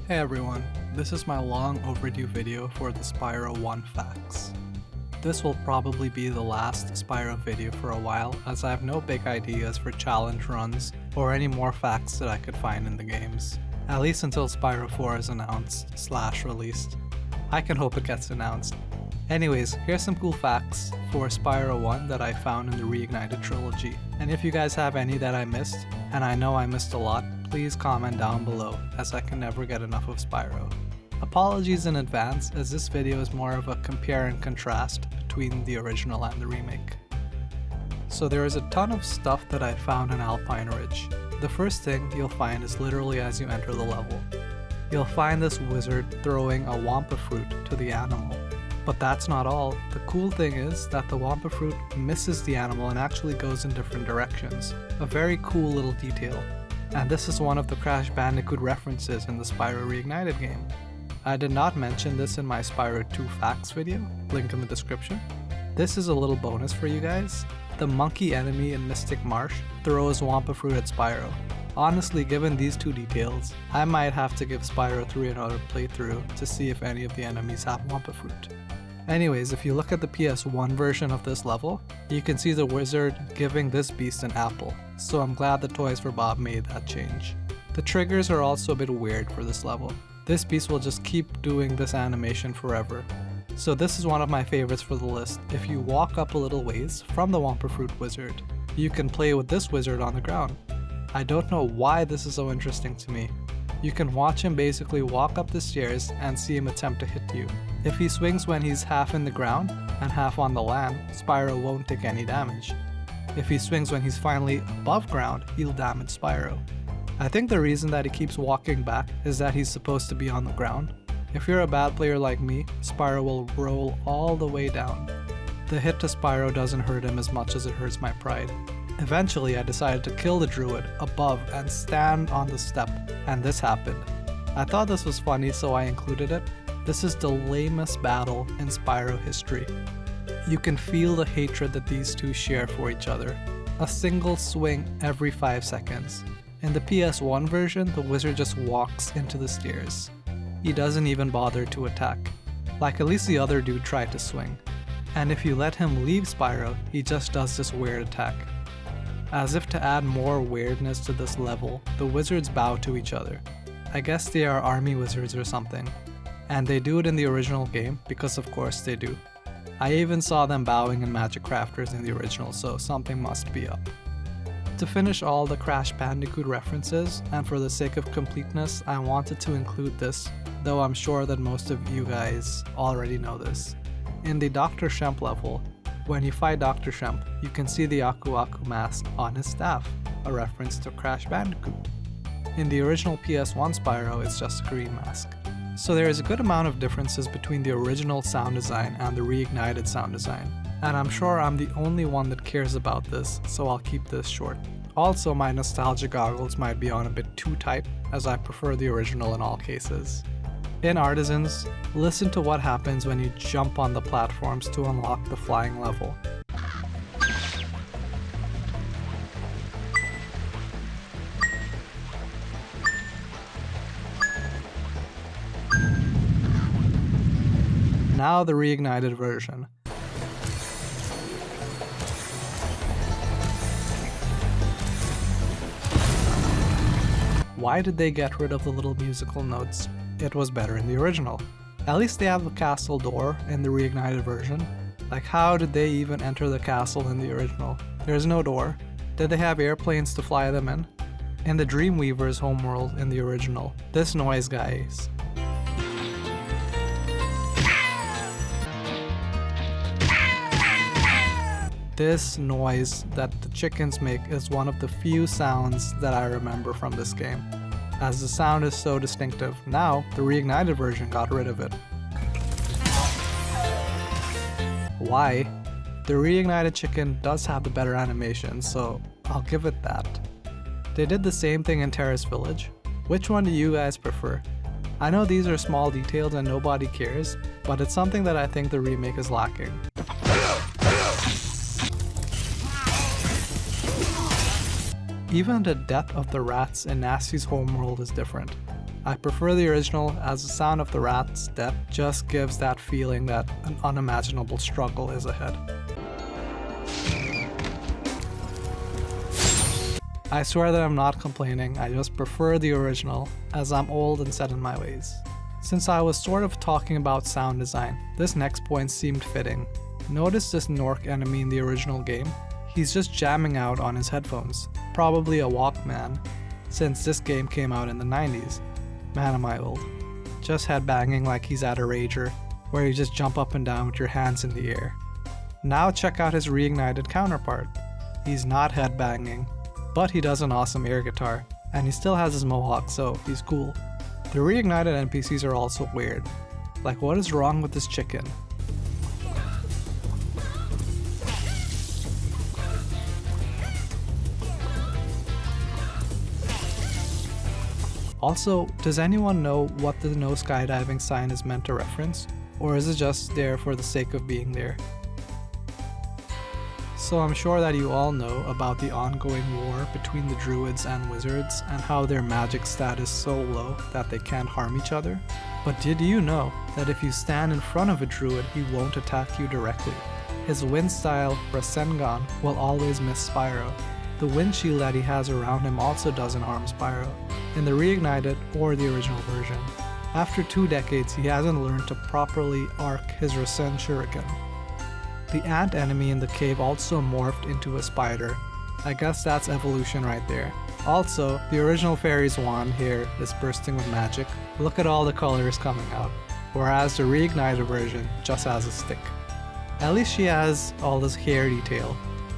Hey everyone, this is my long overdue video for the Spyro 1 facts. This will probably be the last Spyro video for a while, as I have no big ideas for challenge runs or any more facts that I could find in the games. At least until Spyro 4 is announced/released. I can hope it gets announced. Anyways, here's some cool facts for Spyro 1 that I found in the Reignited trilogy. And if you guys have any that I missed, and I know I missed a lot, please comment down below, as I can never get enough of Spyro. Apologies in advance, as this video is more of a compare and contrast between the original and the remake. So there is a ton of stuff that I found in Alpine Ridge. The first thing you'll find is literally as you enter the level. You'll find this wizard throwing a Wampa fruit to the animal. But that's not all. The cool thing is that the Wampa fruit misses the animal and actually goes in different directions. A very cool little detail. And this is one of the Crash Bandicoot references in the Spyro Reignited game. I did not mention this in my Spyro 2 facts video, link in the description. This is a little bonus for you guys. The monkey enemy in Mystic Marsh throws Wampa fruit at Spyro. Honestly, given these two details, I might have to give Spyro 3 another playthrough to see if any of the enemies have Wampa fruit. Anyways, if you look at the PS1 version of this level, you can see the wizard giving this beast an apple, so I'm glad the Toys for Bob made that change. The triggers are also a bit weird for this level. This beast will just keep doing this animation forever. So this is one of my favorites for the list. If you walk up a little ways from the Wampa Fruit wizard, you can play with this wizard on the ground. I don't know why this is so interesting to me. You can watch him basically walk up the stairs and see him attempt to hit you. If he swings when he's half in the ground and half on the land, Spyro won't take any damage. If he swings when he's finally above ground, he'll damage Spyro. I think the reason that he keeps walking back is that he's supposed to be on the ground. If you're a bad player like me, Spyro will roll all the way down. The hit to Spyro doesn't hurt him as much as it hurts my pride. Eventually, I decided to kill the druid above and stand on the step, and this happened. I thought this was funny, so I included it. This is the lamest battle in Spyro history. You can feel the hatred that these two share for each other. A single swing every 5 seconds. In the PS1 version, the wizard just walks into the stairs. He doesn't even bother to attack. Like, at least the other dude tried to swing. And if you let him leave Spyro, he just does this weird attack. As if to add more weirdness to this level, the wizards bow to each other. I guess they are army wizards or something. And they do it in the original game, because of course they do. I even saw them bowing in Magic Crafters in the original, so something must be up. To finish all the Crash Bandicoot references, and for the sake of completeness, I wanted to include this, though I'm sure that most of you guys already know this. In the Dr. Shemp level, when you fight Dr. Shemp, you can see the Aku Aku mask on his staff, a reference to Crash Bandicoot. In the original PS1 Spyro, it's just a green mask. So there is a good amount of differences between the original sound design and the reignited sound design. And I'm sure I'm the only one that cares about this, so I'll keep this short. Also, my nostalgia goggles might be on a bit too tight, as I prefer the original in all cases. In Artisans, listen to what happens when you jump on the platforms to unlock the flying level. Now the reignited version. Why did they get rid of the little musical notes? It was better in the original. At least they have the castle door in the reignited version. Like, how did they even enter the castle in the original? There's no door. Did they have airplanes to fly them in? In the Dreamweaver's homeworld in the original, this noise, guys. This noise that the chickens make is one of the few sounds that I remember from this game, as the sound is so distinctive. Now, the reignited version got rid of it. Why? The reignited chicken does have the better animation, so I'll give it that. They did the same thing in Terrace Village. Which one do you guys prefer? I know these are small details and nobody cares, but it's something that I think the remake is lacking. Even the death of the rats in Gnasty's homeworld is different. I prefer the original as the sound of the rat's death just gives that feeling that an unimaginable struggle is ahead. I swear that I'm not complaining, I just prefer the original as I'm old and set in my ways. Since I was sort of talking about sound design, this next point seemed fitting. Notice this Gnorc enemy in the original game? He's just jamming out on his headphones, probably a Walkman, since this game came out in the 90s. Man am I old. Just headbanging like he's at a rager, where you just jump up and down with your hands in the air. Now check out his reignited counterpart. He's not headbanging, but he does an awesome air guitar, and he still has his mohawk, so he's cool. The reignited NPCs are also weird. Like, what is wrong with this chicken? Also, does anyone know what the no skydiving sign is meant to reference? Or is it just there for the sake of being there? So I'm sure that you all know about the ongoing war between the druids and wizards and how their magic stat is so low that they can't harm each other. But did you know that if you stand in front of a druid, he won't attack you directly? His wind style, Rasengan, will always miss Spyro. The wind shield that he has around him also doesn't harm Spyro, in the reignited or the original version. After 2 decades, he hasn't learned to properly arc his Rasen Shuriken. The ant enemy in the cave also morphed into a spider. I guess that's evolution right there. Also, the original fairy's wand here is bursting with magic. Look at all the colors coming out. Whereas the reignited version just has a stick. At least she has all this hair detail.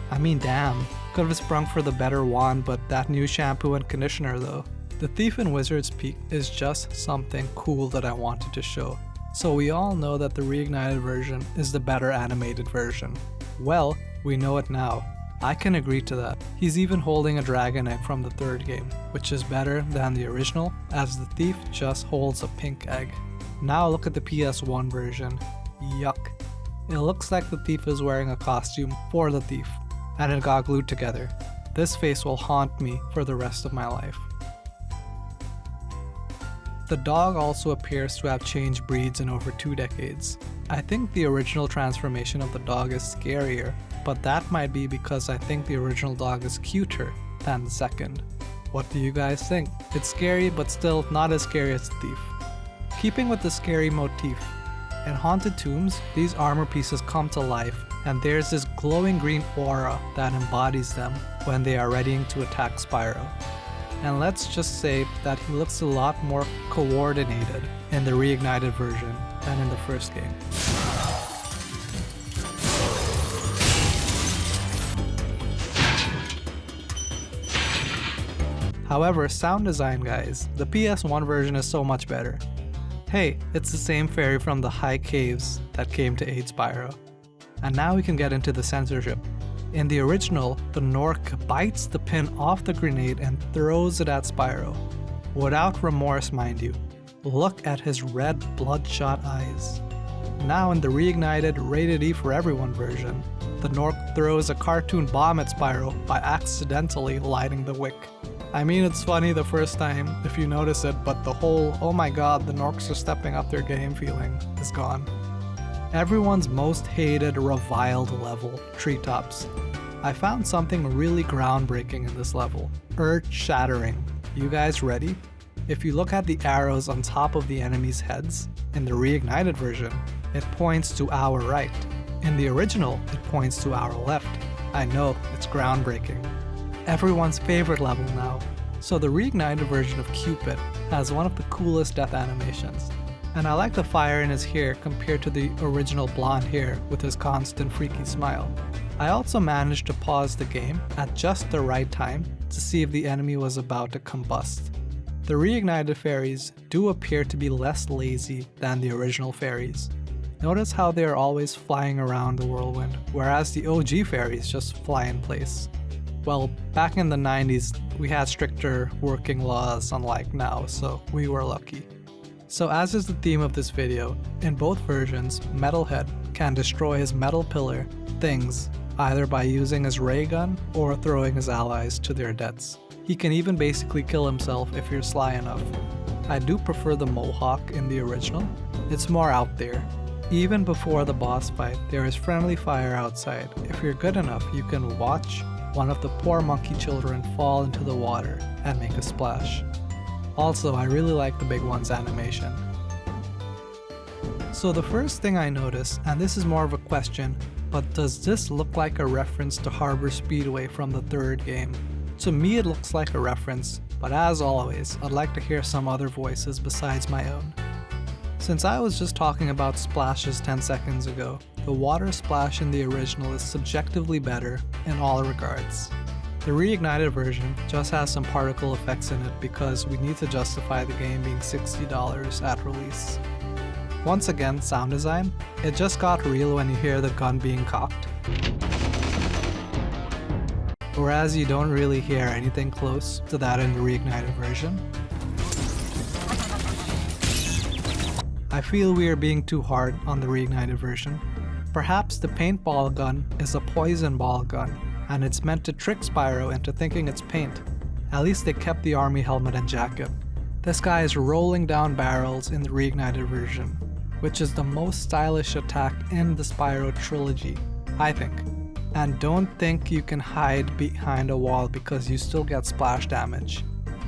I mean, damn. Could have sprung for the better wand, but that new shampoo and conditioner though. The Thief in Wizard's Peak is just something cool that I wanted to show. So we all know that the reignited version is the better animated version. Well, we know it now. I can agree to that. He's even holding a dragon egg from the 3rd game, which is better than the original, as the thief just holds a pink egg. Now look at the PS1 version. Yuck. It looks like the thief is wearing a costume for the thief, and it got glued together. This face will haunt me for the rest of my life. The dog also appears to have changed breeds in over 2 decades. I think the original transformation of the dog is scarier, but that might be because I think the original dog is cuter than the second. What do you guys think? It's scary, but still not as scary as the thief. Keeping with the scary motif, in Haunted Tombs, these armor pieces come to life, and there's this glowing green aura that embodies them when they are readying to attack Spyro. And let's just say that he looks a lot more coordinated in the reignited version than in the first game. However, sound design guys, the PS1 version is so much better. Hey, it's the same fairy from the high caves that came to aid Spyro. And now we can get into the censorship. In the original, the Gnorc bites the pin off the grenade and throws it at Spyro. Without remorse, mind you. Look at his red bloodshot eyes. Now in the reignited rated E for everyone version, the Gnorc throws a cartoon bomb at Spyro by accidentally lighting the wick. I mean, it's funny the first time if you notice it, but the whole oh my god, the Gnorcs are stepping up their game feeling is gone. Everyone's most hated, reviled level, Treetops. I found something really groundbreaking in this level. Earth-shattering. You guys ready? If you look at the arrows on top of the enemies' heads, in the reignited version, it points to our right. In the original, it points to our left. I know, it's groundbreaking. Everyone's favorite level now. So the reignited version of Cupid has one of the coolest death animations. And I like the fire in his hair compared to the original blonde hair with his constant freaky smile. I also managed to pause the game at just the right time to see if the enemy was about to combust. The reignited fairies do appear to be less lazy than the original fairies. Notice how they are always flying around the whirlwind, whereas the OG fairies just fly in place. Well, back in the 90s, we had stricter working laws unlike now, so we were lucky. So as is the theme of this video, in both versions, Metalhead can destroy his metal pillar things either by using his ray gun or throwing his allies to their deaths. He can even basically kill himself if you're sly enough. I do prefer the Mohawk in the original. It's more out there. Even before the boss fight, there is friendly fire outside. If you're good enough, you can watch one of the poor monkey children fall into the water and make a splash. Also, I really like the big one's animation. So the first thing I noticed, and this is more of a question, but does this look like a reference to Harbor Speedway from the third game? To me it looks like a reference, but as always, I'd like to hear some other voices besides my own. Since I was just talking about splashes 10 seconds ago, the water splash in the original is subjectively better in all regards. The reignited version just has some particle effects in it because we need to justify the game being $60 at release. Once again, sound design, it just got real when you hear the gun being cocked. Whereas you don't really hear anything close to that in the reignited version. I feel we are being too hard on the reignited version. Perhaps the paintball gun is a poison ball gun, and it's meant to trick Spyro into thinking it's paint. At least they kept the army helmet and jacket. This guy is rolling down barrels in the reignited version, which is the most stylish attack in the Spyro trilogy, I think. And don't think you can hide behind a wall because you still get splash damage.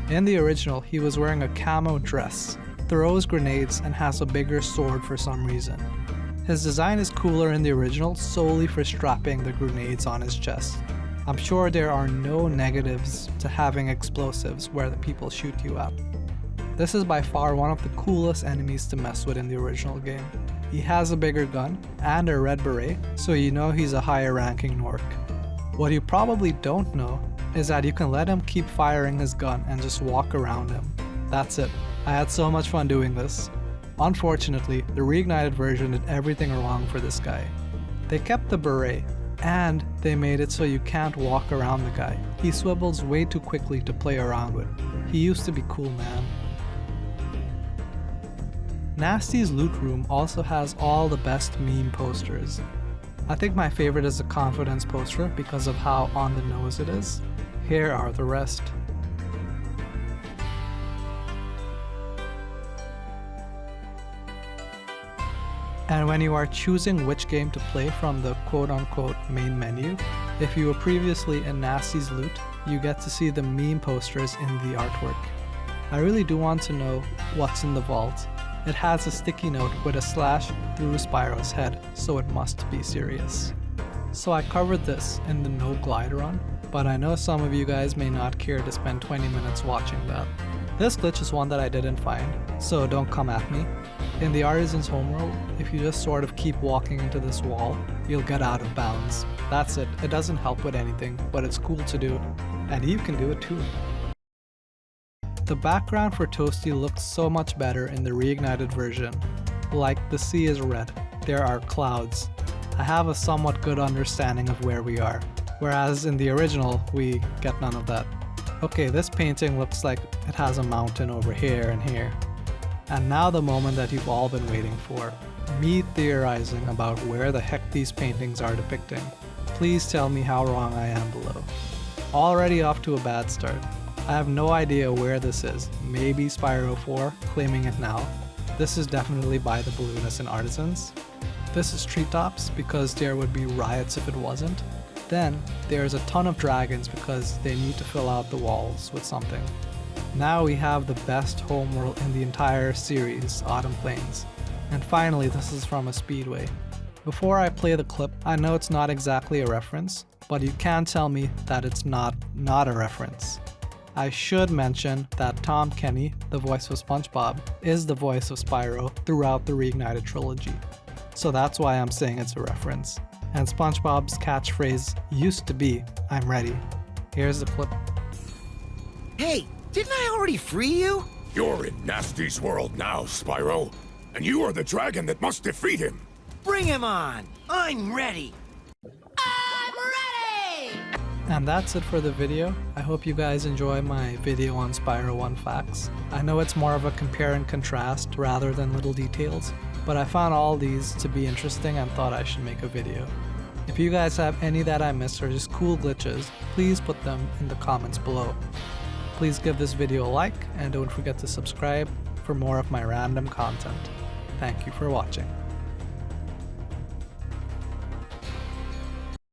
In the original, he was wearing a camo dress, throws grenades, and has a bigger sword for some reason. His design is cooler in the original solely for strapping the grenades on his chest. I'm sure there are no negatives to having explosives where the people shoot you at. This is by far one of the coolest enemies to mess with in the original game. He has a bigger gun and a red beret, so you know he's a higher ranking Gnorc. What you probably don't know is that you can let him keep firing his gun and just walk around him. That's it. I had so much fun doing this. Unfortunately, the reignited version did everything wrong for this guy. They kept the beret, and they made it so you can't walk around the guy. He swivels way too quickly to play around with. He used to be cool, man. Gnasty's loot room also has all the best meme posters. I think my favorite is the confidence poster because of how on the nose it is. Here are the rest. And when you are choosing which game to play from the quote-unquote main menu, if you were previously in Gnasty's loot, you get to see the meme posters in the artwork. I really do want to know what's in the vault. It has a sticky note with a slash through Spyro's head, so it must be serious. So I covered this in the no glide run, but I know some of you guys may not care to spend 20 minutes watching that. This glitch is one that I didn't find, so don't come at me. In the Artisan's homeworld, if you just sort of keep walking into this wall, you'll get out of bounds. That's it. It doesn't help with anything, but it's cool to do, and you can do it too. The background for Toasty looks so much better in the reignited version. Like, the sea is red, there are clouds. I have a somewhat good understanding of where we are, whereas in the original, we get none of that. Okay, this painting looks like it has a mountain over here and here. And now the moment that you've all been waiting for, me theorizing about where the heck these paintings are depicting. Please tell me how wrong I am below. Already off to a bad start. I have no idea where this is. Maybe Spyro 4, claiming it now. This is definitely by the balloonists and artisans. This is treetops because there would be riots if it wasn't. Then there's a ton of dragons because they need to fill out the walls with something. Now we have the best homeworld in the entire series, Autumn Plains. And finally, this is from a speedway. Before I play the clip, I know it's not exactly a reference, but you can't tell me that it's not a reference. I should mention that Tom Kenny, the voice of SpongeBob, is the voice of Spyro throughout the reignited trilogy. So that's why I'm saying it's a reference. And SpongeBob's catchphrase used to be, "I'm ready." Here's the clip. Hey, didn't I already free you? You're in Gnasty's world now, Spyro. And you are the dragon that must defeat him. Bring him on! I'm ready! And that's it for the video. I hope you guys enjoy my video on Spyro 1 facts. I know it's more of a compare and contrast rather than little details, but I found all these to be interesting and thought I should make a video. If you guys have any that I missed or just cool glitches, please put them in the comments below. Please give this video a like and don't forget to subscribe. for more of my random content. Thank you for watching.